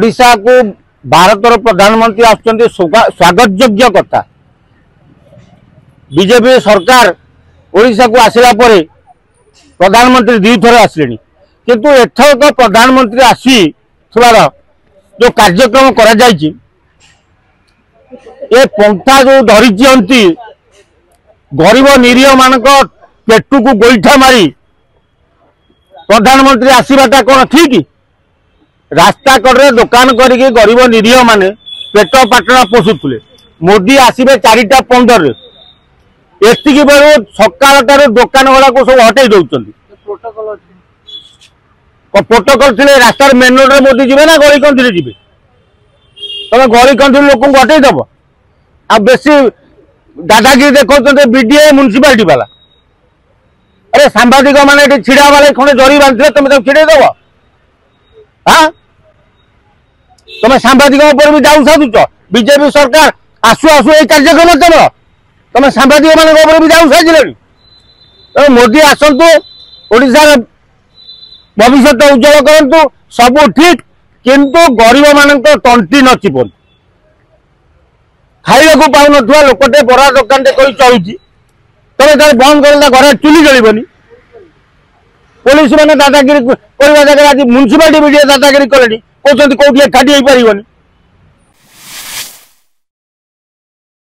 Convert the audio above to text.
ओडिशा को भारतर प्रधानमंत्री आसुचंती स्वागत योग्य कथा। बीजेपी सरकार ओडिशा को आसला पर प्रधानमंत्री दुई थर आसिले किंतु एथर तो प्रधानमंत्री आसी जो कार्यक्रम करा जायछि ए पंथा जो धरी गरीब निरीह मानक पेटू को गोईठा मारी प्रधानमंत्री आसवाटा कौन ठीक? रास्ता कड़े दुकान करके गरीब निरीह माने पेट पाटना पोषुले मोदी आसबे 4:15 एति बेलू सकाल दुकान वाला को सब हटई दौरान प्रोटोकॉल थे रास्तार मेन रोड में मोदी जी ना गली कंठी जी तुम गली कंठी लोक हटई दब आ बेसी दादागिरी देखते बीडीए म्युनिसिपालिटी वाला। अरे सांबादिक मैंने छिड़ा वाले खंडे जरी बांधे तुम छिड़े दब हाँ तुम सांबादिक भी जाऊ साधुच बीजेपी सरकार आसु आसु ये कार्यक्रम तुम सांबादिक मान भी जाऊ साजिले तुम मोदी आसतु ओडिशार भविष्य उज्जवल करंतु सब ठीक किंतु गरीब मान तंटी न चिपन खाइबा को पाऊ ना लोकटे बड़ा दुकान कही चलुची तुम बंद कर घर चुली जलबनी पुलिस मैंने दादागिरी करवा जगह आज म्युनिसिपालिटी भी दादागिरी कले कहते कौटी एकाठी हो पारन